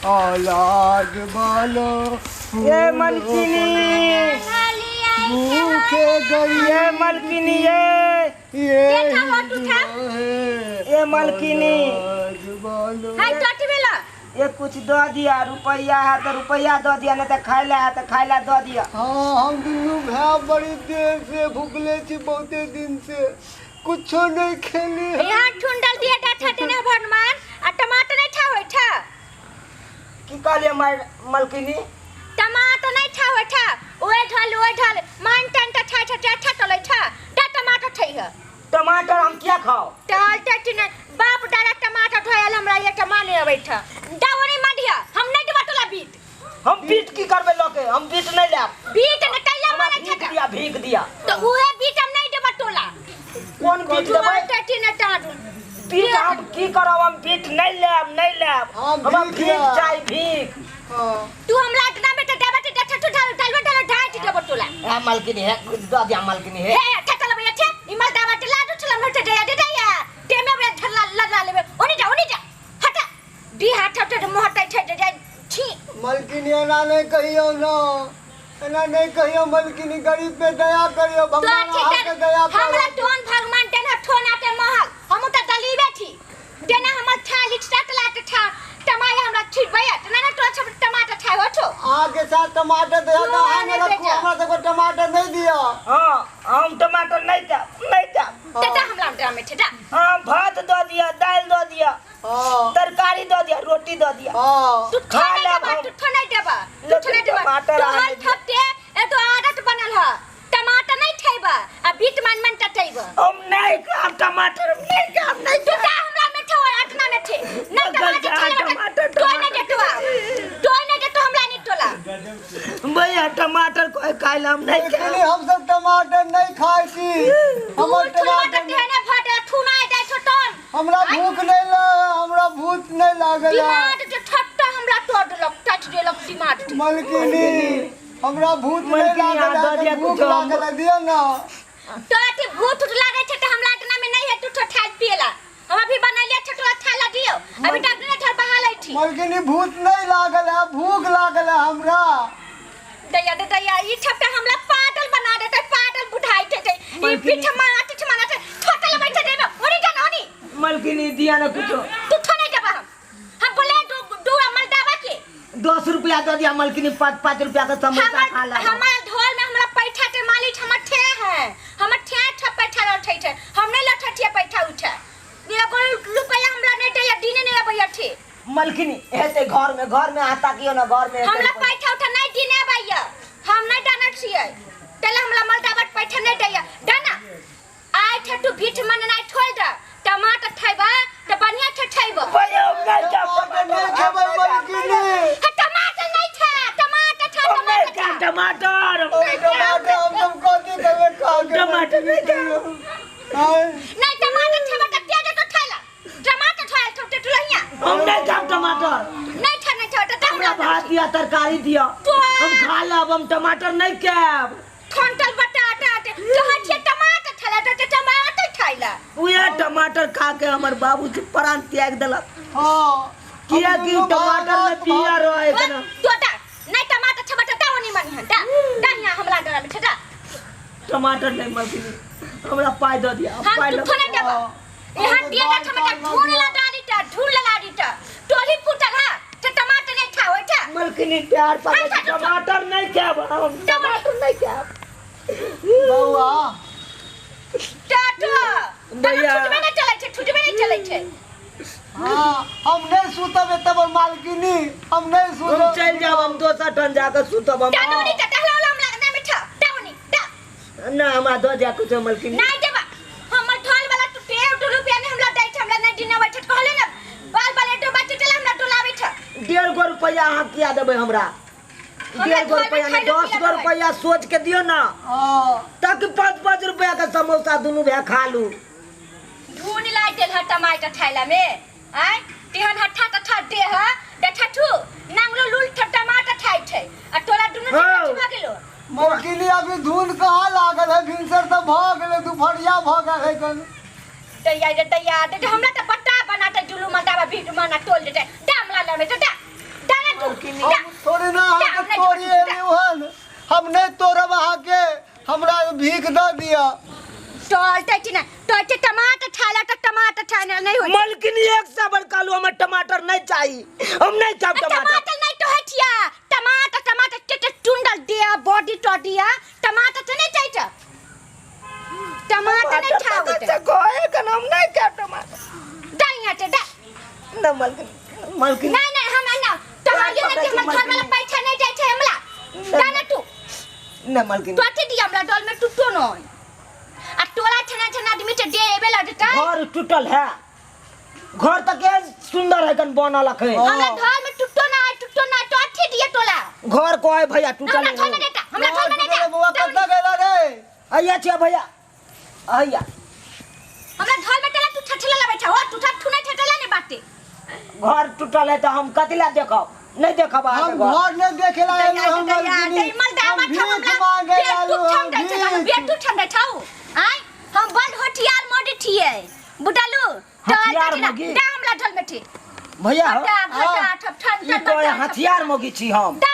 औलाद बालो ये मलकिनी भूखे गई ये मलकिनी ये मलकिनी ये कुछ दो दिया रुपया है तो रुपया दो दिया नहीं तो खाइला है तो खाइला दो दिया। हाँ हम दुनू भाई बड़ी देर से भूखले छी बहुते दिन से कुछो नहीं खेली यहाँ ठुंडल दिया डाठा देना भगवान आ टमाटर नहीं था होय था की कहले मलकिनी टमाटर नहीं था होय था ओए ढल मान टन त था तले था दा टमाटर छै है टमाटर हम क्या खाओ डाल टन बाप डाला टमाटर धोयल हमरा ये टमाटर नहीं अबै था दावनी माडिया हम नहीं देबा तोला बीट हम बीट की करबे लोके हम बीट नहीं लेब बीट न कैला माने बीट दिया भीख दिया तो ओए बीट हम नहीं देबा तोला कौन बीट देबै टटी न टाडू बीट हम की करब हम बीट नहीं लेब हम भीख चाहि भीख तू हमरा इतना बेटा देबा त छटू ढाल ढाई देबा तोला ए मलकिनी है कुछ दो दिया मलकिनी है हे ठकल भैया छे इमल दावा त लाडू छला नोट दे या टेमे बे धरला लगा लेबे ओनी जा हटा दी हाथ हट मोहटा छे जा छी मलकिनी ना नहीं कहियो ना एना नहीं कहियो मलकिनी गरीब पे दया करियो भगवान आपके दया करो हमरा टोन भगवान देना ठोना के महल हम त दलीबे थी देना हमर थाली टकलाट था टमाटर हमरा ठीक भैया ना तो सब टमाटर था हो तो आगे साथ टमाटर दे दो हमें रखो हमरा को टमाटर नहीं दिया हां हम टमाटर नहीं था तता हमरा में ठेटा हां भात दो दिया दाल दो दिया हां तरकारी दो दिया रोटी दो दिया हां तू खा ले तू नहीं देबा टमाटर हर थपते ए तो आदत बनल ह टमाटर नहीं खैबा आ बीट मन टटैबा हम नहीं खाब टमाटर नहीं खाब नहीं तू ता हमरा में ठो अटना में थे ना टमाटर तो नहीं देतवा हमरा नहीं टोला भैया टमाटर कोई खाइला हम नहीं खाब हम सब टमाटर नहीं खाई छी हमर टमाटर कहने फटे ठुना जाय छोटन हमरा भूख नहीं हमरा भूख नहीं लागल दिमाग जे ठट्टा हमरा तोड़लक टच देलक दिमाग मलकिनी हमरा भूख नहीं लागल भूख लागल दियो ना तोरा भूख लागे छै त हमरा इतना में नहीं है तू ठठा पिएला हम अभी बनैले छटवा थाला दियो अभी डॉक्टर ने ठर बहा लै छी मलकिनी भूख नहीं लागल है भूख लागल है हमरा दया ई छपटा हमरा पागल बना देते पागल बुढ़ाई देते ई पीठ मारते छोटल बैठे देबे ओनी जान ओनी मलकिनी दिया ना कुछ तू थने देबा हम बोले दो अमल दावा के 10 रुपया दे दिया मलकिनी 5 रुपया का समोसा खा ला हमार ढोल में हमरा पैठा के मालिक हमर ठे है हमर ठे पैठा उठै छै हम नहीं लठठिया पैठा उठै मेरा को रुपया हमरा नहीं दे दिन नहीं अबैया ठे मलकिनी हेते घर में आता कियो ना घर में हमरा पैठा उठा नहीं दिने अबैया हम नहीं डाना छियै तले हमरा मलदावत पैठा नहीं दैया डाना आइ छ तू भीठ मन नहीं छोड़ दे टमाटर खैबा त बढ़िया से खैबो भैया टमाटर नहीं खबर मलकिनी टमाटर नहीं खा टमाटर टमाटर हम सब कथि करबे खा के टमाटर नहीं नहीं टमाटर खैबा त तेज तो खाला टमाटर खाए तो तू लहिया हम नहीं खाब टमाटर नहीं खा त हमरा भात दिया तरकारी दिया हम खा लेब हम टमाटर नहीं खाब खंटल बटाटा तो हटिया टमाटर खाला त टमाटर खाइला उहे टमाटर खा के हमर बाबूजी प्राण त्याग देलक हां किया कि टमाटर में पिया रहे ना तोटा नहीं टमाटर छबा त ओनी मन हटा दाहिया हमरा डरा में छटा टमाटर नहीं मलकिनी हमरा पाई दे दिया हम पाई तू थने देबा एहन दिया त टमाटर ढूंढ ला डाली टोली पुटल हा त टमाटर नहीं खाओ छ मलकिनी प्यार पाके टमाटर नहीं खाब हम टमाटर नहीं खाब बौआ टाटो भैया छुटबे नहीं चलै छै हां हम नहीं सुतब तब मालकिनी हम नहीं हम सुतब चल जाब हम दोसर ठन जाकर सुतब हम टाटोनी त टहला हम लगना में था टाउनी टा ना हमरा दो जा कुछ मलकिनी नहीं देबा हमर ढोल वाला तू 1.5 रुपया ने हमरा दै छ हमरा नहीं दिना बैठ कहले ना बाल तो बच्चे चला हमरा डोलावे छ 1.5 रुपया अहाँ किया देबै हमरा 1.5 रुपया ना 10 रुपया सोच के दियो ना हां ताकि 5 रुपया का समोसा दोनों भे खा लू ढूंढ लाई देल ह टमाटर थैला में आय तिहन हट्ठा त ठा दे ह देखठू नांगलो लूल टमाटर खाइ छै आ तोरा दुनु भ गेलो मलकिनी अभी धुन कहाँ लागल है भिनसर तो भाग गेले दुपहरिया भाग है कन तैयार हमरा त बट्टा बनाते जुलू मतावा भीड़ मना टोल देते दामला लमे त भीख दे दिया। टोलते ना टोलते टमाटर खाला तो टमाटर खाना नहीं होई। मलकिनी एक साबर कालू हमें टमाटर नहीं चाहिए, हम नहीं चाहते टमाटर। टमाटर नहीं तो हटिया टमाटर टमाटर टेटे टुंडल दिया बॉडी तो दिया टमाटर तो नहीं चाहिए। टमाटर नहीं खाओ अच्छा कोई का नाम नहीं क्या टमाटर दाइया टे दा ना मलकिनी नहीं हम ना टमाटर नहीं हम घर में पैसा नहीं जाए छे हमला दाना तू ना मलकिनी तो अति दिया हमला डॉल में टूटो नहीं आ टोला छना छना आदमी ते देबे लगता घर टूटल है, घर तक के सुंदर है कन बनल है। हमरा घर में टूटो ना तो अति दिया टोला घर को है भैया टूटल हमरा घर में देता हमरा घर में देता बुआ कत्ता गेला रे? आइया छे भैया आइया हमरा घर में टला तू छछला ला बैठा हो तू ठठू नहीं छठला ने बाटे घर टूटल है तो हम कतिला देखब नहीं देखब हम आगे घर नहीं देखेला हम दई मल दावा भीख मांगे लालू हम बेटू ठंडा छाऊ आय हम बड़ होठियार मोडी थिए बुडालू हथियार मोगी? दामला ढल में थी भैया घटा ठप ठन ई तो हथियार मोगी छी हम। दा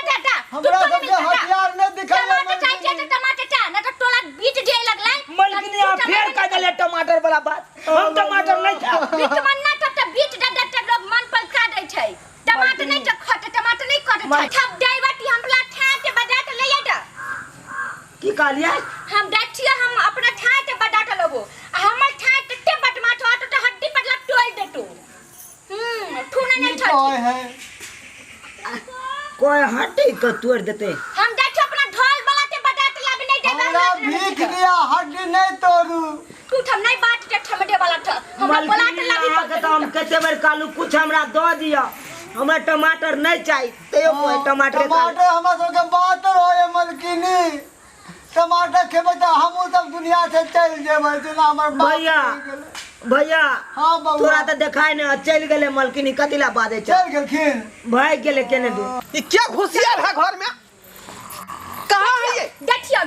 हमरा सबके हथियार नहीं दिखाइला टमाटर चाहिए टमाटर चा ना तो टोला बीच दे लगला मलकिनी आप फेर का देले टमाटर वाला बात हम टमाटर नहीं खा बीच मन ना तो बीच डड लोग मन पर खा दे छै टमाटर नहीं तो खट टमाटर नहीं कट ठप डाइवटी हमला ठा के बजा के ले जा की कहलिए हम डाटिया हम अपना छाए ते बडाटा लोगो हमर छाए ते बटमा तो तो हड्डी पर लग टोल दे तू ठूना नहीं कोई छाए है कोई हड्डी को तोड़ देते हम डाटिया अपना ढोल वाला ते बडाटा लाबे नहीं देबे हमरा भीख दिया हड्डी नहीं तोड़ू। तू हम नहीं बात के ठमडे वाला था हमरा बोलाट लाबी के तो हम कते बार कालू कुछ हमरा दो दिया, हमरा टमाटर नहीं चाहिए ते कोई टमाटर टमाटर हमरा सबके बातर होए मलकिनी टमाटर खेबे तो हम सब दुनिया से चल जेबै जना हमर बाप भैया भैया हां बउआ तोरा तो देखाय ने चल गेले मलकिनी कतिला बादे चल गेलखिन भाई गेले केने दू ये क्या घुसियार है घर में? कहाँ है ये? डाटिया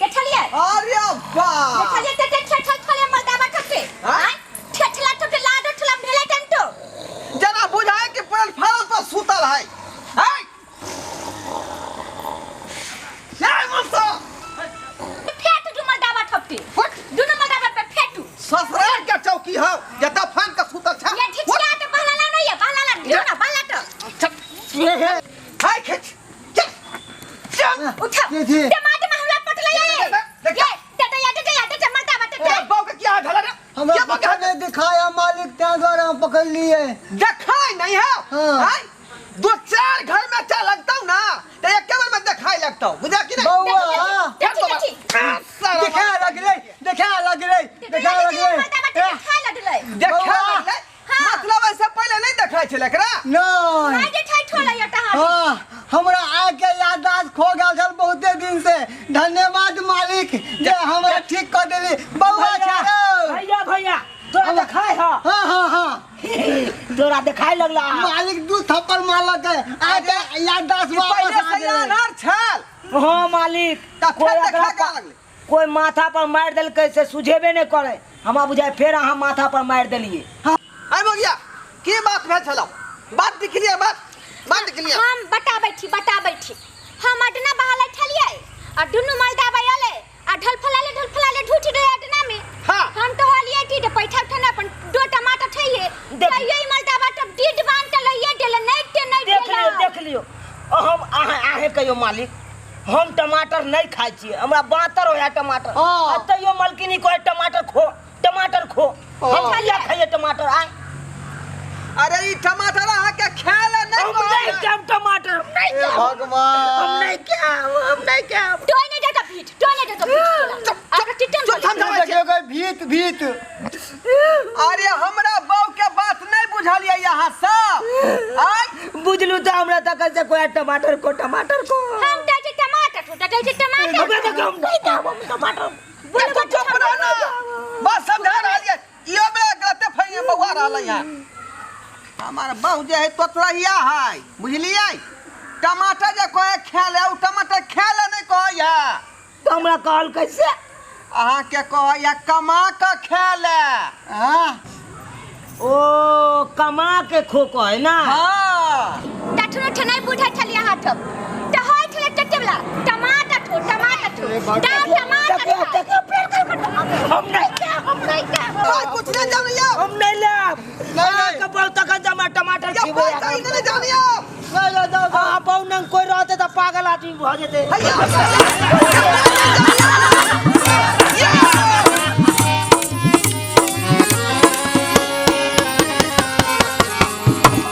देखलिए अरे बा देखलिए ते छछले मर्दा बैठते हाँ? छछला तो लाडो छला भेले तंतो जना बुझाए कि प्लेटफार्म पर सुतल है। हैं? नहीं मुझसे। फेट दु मर्दा बैठते फट। दुनु मर्दा पे फेटू ससुराल के चौकी है या दफन का सुतल छा। ये झिझिया तो बहला नहीं है बहला दियो ना बहला तो हाय खिच। चल। उठा जी। टमाटर में हमरा पटला ये देख। ये दे मर्दा तेरे बैठते बाप का क्या ढला रे? हमरा क्या पता नहीं दिखाया मालिक त्या द्वारा हम पकड़ लिए। दिखाई नहीं है? हाँ। हैं? दो चार घर में क्या लगता हूँ ना तो एक केवल में दिखाई लगता हूँ बुझा कि नहीं? बउआ देखी देखा लग रे देखा लग रे मर्दा बैठते खा लडले देखा बउआ। नहीं? मतलब ऐसे पहले नहीं देखा चले करा? नहीं नहीं देखै छोला ये टहा हाँ हमरा आके याददाश्त खो गया छल बहुते दिन से। धन्यवाद मालिक जे हमरा ठीक कर देली। बउआ छोड़ो भैया भैया तोरा देखाय हा हाँ हाँ हाँ तोरा देखाय लगला मालिक दू थप्पड़ मारलक है आके याददाश्त वापस पहले आ से गेलै। यार छल। हाँ मालिक ता कोई फिर एकरा देखा पर- लगले। कोई माथा पर मार देलकै से सुझेबे नहीं करे हमरा बुझाय फेर अहाँ माथा पर मार देलिए आई मोगिया की बात भेल छलो? बात दिख लिया बात दिख लिया। हम बता बैठी हम अडना बहाले ठलिए आ दुनु मर्दा बैले आ ढल फलाले ढूठी दे अडना में हाँ। हम तो हलिए टी दे पैठा ठना अपन दो टमाटर ठइए देख- यही मर्दा बात डीड बांध के लइए देले नहीं देख लियो हम आहे कहियो मालिक हम टमाटर नहीं खाई छिए हमरा बातर होया टमाटर हाँ। आ तइयो मलकिनी को टमाटर खो हम खाइए खाइए टमाटर आए अरे ये टमाटर आके खेले नहीं हम नहीं को। खाम टमाटर हम नहीं हे खाम भगवान हम नहीं खाम टोय नहीं देता भीट अब टिटन चुप समझा देखियो गई भीत अरे हमरा बहू के बात नहीं बुझलिए यहाँ सब। आई बुझलू तो हमरा तक से कोई टमाटर को हम दे टमाटर अबे तो हम नहीं खाम हम टमाटर ये तो चुप रहो ना। बस समझा रहा ये में गलते फैले बउआ रहल यहाँ। हमारा बहू जे है तोतरहिया है बुझलिए? टमाटर जे कोई खेले उ टमाटर खेले नहीं कहया। तो हमरा कहल कैसे अहाँ के कहया कमा के खेले। हाँ ओ कमा के खो है ना हाँ टठनो ठनाई बुझा ठलिया हाथ तो होय ठले टटेबला टमाटर ठो डाल टमाटर हम नहीं कुछ नहीं जानिए हम नहीं ले के बहुत तक जमा टमाटर या खिबे बात नहीं जानिए नहीं ले जाओ हां बहु नंग कोई रहते तो पागल आदमी भ जेते भैया